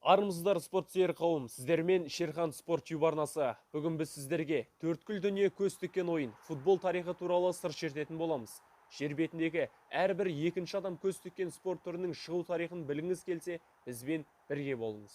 Армысыздар спортсүйер қауым, сіздермен Шерхан спорт тюб арнасы. Бүгін біз сіздерге төрткүл дүние көз тіккен ойын, футбол тарихы туралы сыр шертетін боламыз. Жер бетіндегі әрбір екінші адам көз тіккен спорт түрінің шығу тарихын біліңіз келсе, бізбен бірге болыңыз.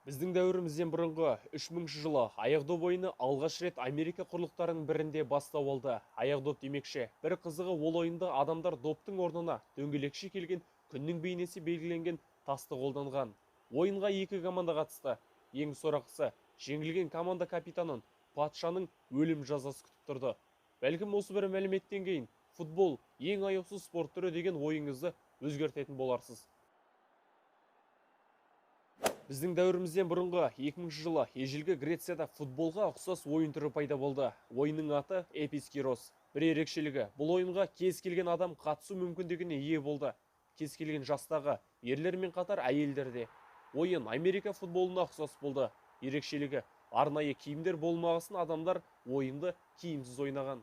Біздің дәуірімізден бұрынғы 3000 жылы аяқдоп ойыны алғаш рет Америка құрлықтарының бірінде бастау алды. Аяқдоп демекші, бір қызығы ол ойында адамдар доптың орнына дөңгелекше келген күннің бейнесі белгіленген тасты қолданған. Ойынға екі команда қатысты. Ең сорақысы, жеңілген команда капитанын патшаның өлім жазасы күтіп тұрды. Бәлкім осы бір мәліметтен кейін футбол ең аяусыз спорт түрі деген ойыңызды өзгертетін боларсыз. Біздің дәуірімізден бұрынғы 2000 жылы ежелгі Грецияда футболға ұқсас ойын түрі пайда болды. Ойынның аты эпискирос. Бір ерекшелігі, бұл ойынға кез келген адам қатысу мүмкіндігіне ие болды. Кез келген жастағы ерлермен қатар әйелдерде. Ойын Америка футболына ұқсас болды. Ерекшелігі, арнайы киімдер болмағасын адамдар ойынды киімсіз ойнаған.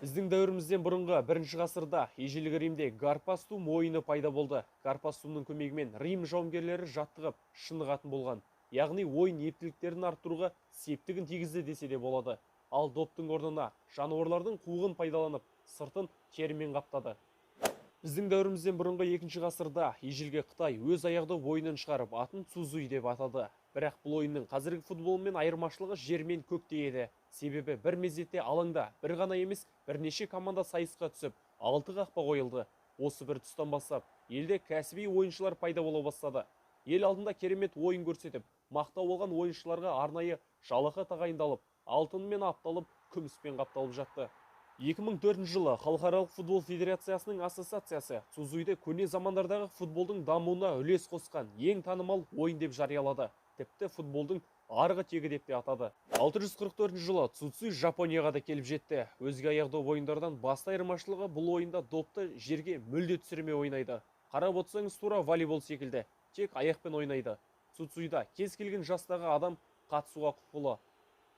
Біздің дәуірімізден бұрынғы бірінші ғасырда ежелгі Римде гарпастум ойыны пайда болды. Гарпастумның көмегімен Рим жауынгерлері жаттығып шынығатын болған. Яғни ойын ептіліктерін арттыруға септігін тигізді десе де болады. Ал доптың орнына жануарлардың қуығын пайдаланып, сыртын терімен қаптады. Біздің дәуірімізден бұрынғы екінші ғасырда ежелгі Қытай өз аяқдоп ойынын шығарып, атын цузуй деп атады. Бірақ бұл ойынның қазіргі футболмен айырмашылығы жер мен көкте еді. Себебі бір мезетте алаңда бір ғана емес, бірнеше команда сайысқа түсіп, 6 қақпа қойылды. Осы бір тұстан бастап, елде кәсіби ойыншылар пайда бола бастады. Ел алдында керемет ойын көрсетіп, мақтау алған ойыншыларға арнайы жалақы тағайындалып, алтынмен апталып, күміспен қапталып жатты. 2004 жылы Халықаралық футбол федерациясының ассоциациясы Цузуйды көне замандардағы футболдың дамуына үлес қосқан ең танымал ойын деп жариялады. Тіпті футболдың арғы тегі деп те атады. 644 жылы Цуцуй Жапонияға да келіп жетті. Өзге аяқдоп ойындардан басты айырмашылығы бұл ойында допты жерге мүлде түсірмей ойнайды. Қарап отырсаңыз тура волейбол секілді, тек аяқпен ойнайды. Цуцуйда кез келген жастағы адам қатысуға құқылы.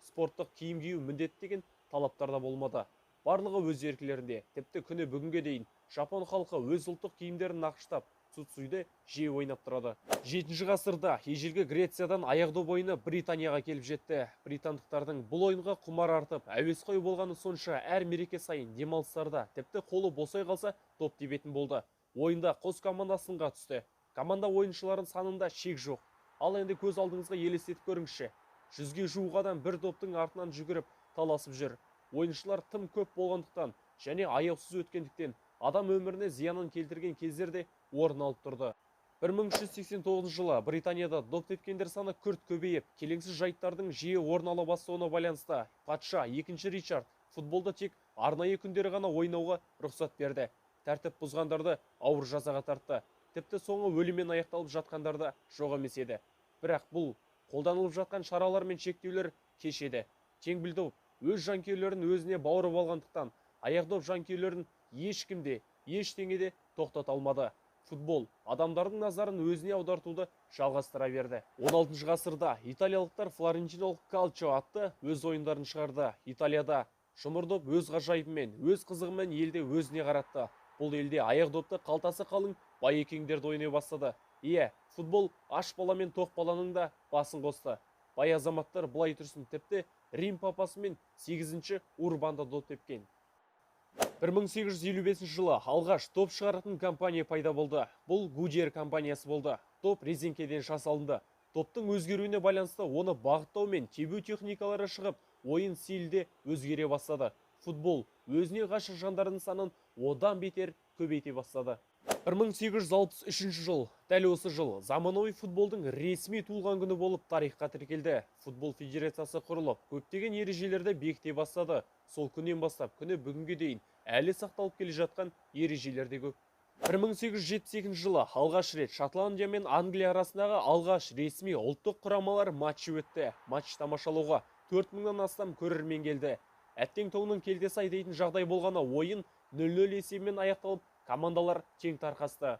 Спорттық киім кию міндетті деген талаптарда болмады. Барлығы өз еркілерінде, тіпті күні бүгінге дейін Жапон халқы өз ұлттық киімдерін нақыштап, Цуцуйды жиі ойнап тұрады. 7-ші ғасырда ежелгі Грециядан аяқдоп ойыны Британияға келіп жетті. Британдықтардың бұл ойынға құмар артып, әуесқой болғаны сонша әр мереке сайын демалыстарда, тіпті қолы босай қалса доп тебетін болды. Ойында қос команда сынға түсті. Команда ойыншыларын санында шек жоқ. Ал енді көз алдыңызға елестетіп көріңізші. 100-ге жуық адам бір доптың артынан жүгіріп таласып жүр. Ойыншылар тым көп болғандықтан және аяусыз өткендіктен адам өміріне зиянын келтірген кездерде орын алып тұрды. 1389 жылы Британияда доп тепкендер саны күрт көбейіп, келеңсіз жайттардың жиі орын ала бастауына байланысты патша 2-ші Ричард футболды тек арнайы күндері ғана ойнауға рұқсат берді. Тәртіп бұзғандарды ауыр жазаға тартты. Тіпті соңы өліммен аяқталып жатқандарды жоқ емес еді. Бірақ бұл қолданылып жатқан шаралар мен шектеулер кеш еді. Теңбіл доп өз жанкүйерлерін өзіне бауырып алғандықтан, аяқдоп жанкүйерлерін ешкімде, ештеңеде тоқтата алмады. Футбол адамдардың назарын өзіне аудартуды жалғастыра берді. 16-ші ғасырда италиялықтар Флорентино Калчо атты өз ойындарын шығарды. Италияда жұмырдоп өз ғажайыбымен, өз қызығымен елде өзіне қаратты. Бұл елде аяқдопты қалтасы қалың байекеңдерді ойнай бастады. Футбол аш бала мен тоқ баланың да басын қосты. Бай азаматтар бұлай тұрсын, тіпті Рим папасы мен 8-ші Урбанда доп тепкен. 1855 жылы алғаш топ шығаратын компания пайда болды. Бұл Гудьер компаниясы болды. Топ резеңкеден жасалынды. Топтың өзгеруіне байланысты оны бағыттау мен тебу техникалары шығып, ойын стилде өзгере бастады. Футбол өзіне ғашық жандардың санын одан бетер көбейте бастады. 1863 жыл, дәл осы жыл, заманауи футболдың ресми туылған күні болып тарихқа тіркелді. Футбол федерациясы құрылып, көптеген ережелерді бекіте бастады. Сол күннен бастап күні бүгінге дейін әлі сақталып келе жатқан ережелер де көп. 1872 жылы алғаш рет Шотландия мен Англия арасындағы алғаш ресми ұлттық құрамалар матчы өтті. Матч тамашалауға 4000-нан астам көрермен келді. Әттең тоңның келтесі ай дейтін жағдай болғаны ойын 0-0 есебімен аяқталып, командалар тең тарқасты.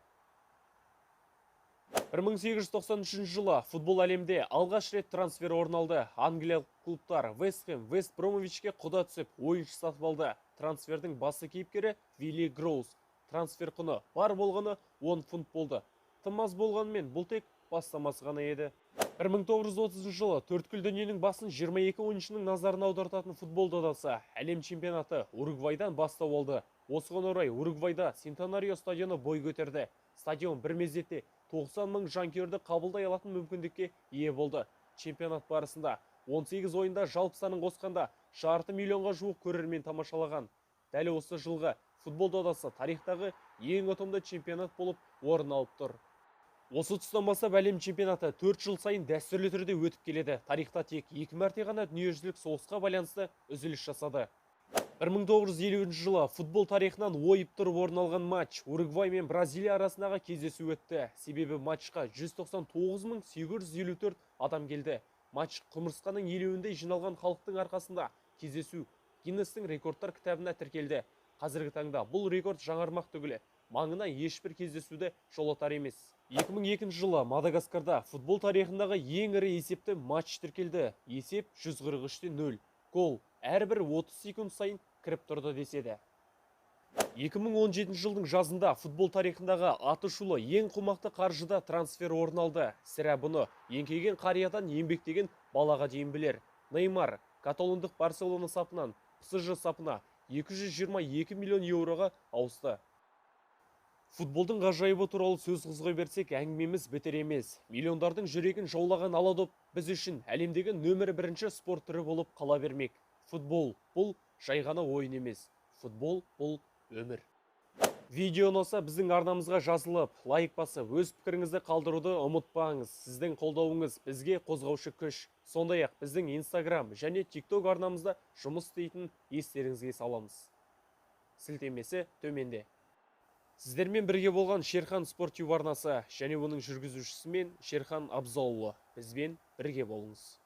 1893 жылы футбол әлемде алғаш рет трансфер орын алды. Англиялық клубтар Вест Хэм, Вест Бромвичке құда түсіп, ойыншы сатып алды. Трансфердің басы кейіпкері Вилли Гроус. трансфер құны бар болғаны 10 фунт болды. Тым аз болғанымен бұл тек бастамасы ғана еді. 1930 жылы төрткүл дүниенің басын 22 ойыншының назарын аудартатын футбол додасы әлем чемпионаты Уругвайдан бастау алды. Осыған орай Уругвайда Сентенарио стадионы бой көтерді. Стадион бір мезетте 90 мың жанкүйерді қабылдай алатын мүмкіндікке ие болды. Чемпионат барысында 18 ойында жалпы санын қосқанда жарты миллионға жуық көрермен тамашалаған. Дәл осы жылғы футбол додасы тарихтағы ең ұтымды чемпионат болып орын алып тұр. Осы тұстан бастап әлем чемпионаты 4 жыл сайын дәстүрлі түрде өтіп келеді. Тарихта тек 2 мәрте ғана дүниежүзілік соғысқа байланысты үзіліс жасады. 1950 жылы футбол тарихынан ойып тұрып орын алған матч Уругвай мен Бразилия арасындағы кездесу өтті. Себебі матчқа 199.854 адам келді. Матч құмырсқаның елеуіндей жиналған халықтың арқасында кездесу Гиннестің рекордтар кітабына тіркелді. Қазіргі таңда бұл рекорд жаңармақ түгілі. Маңына ешбір кездесуді жолатар емес. 2002 жылы Мадагаскарда футбол тарихындағы ең ірі есепті матч тіркелді. Есеп 143-0. Гол әрбір 30 секунд сайын кіріп тұрды деседі. 2017 жылдың жазында футбол тарихындағы атышулы ең қомақты қаржыда трансфер орын алды. Сірә бұны еңкейген қариядан еңбектеген балаға дейін білер. Неймар каталондық Барселона сапынан PSG сапына 222 миллион еуроға ауысты. Футболдың ғажайыбы туралы сөз қозғай берсек, әңгімеміз бітер емес. Миллиондардың жүрегін жаулаған аладоп біз үшін әлемдегі нөмірі бірінші спорт түрі болып қала бермек. Футбол бұл жай ғана ойын емес. Футбол бұл өмір. Видео ұнаса біздің арнамызға жазылып, лайк басып, өз пікіріңізді қалдыруды ұмытпаңыз. Сіздің қолдауыңыз бізге қозғаушы күш. Сондай-ақ біздің Instagram және TikTok арнамызда жұмыс істейтін естеріңізге саламыз. Сілтемесі төменде. Сіздермен бірге болған Шерхан Спорт Тюб арнасы және оның жүргізушісімен Шерхан Абзалұлы. Бізбен бірге болыңыз.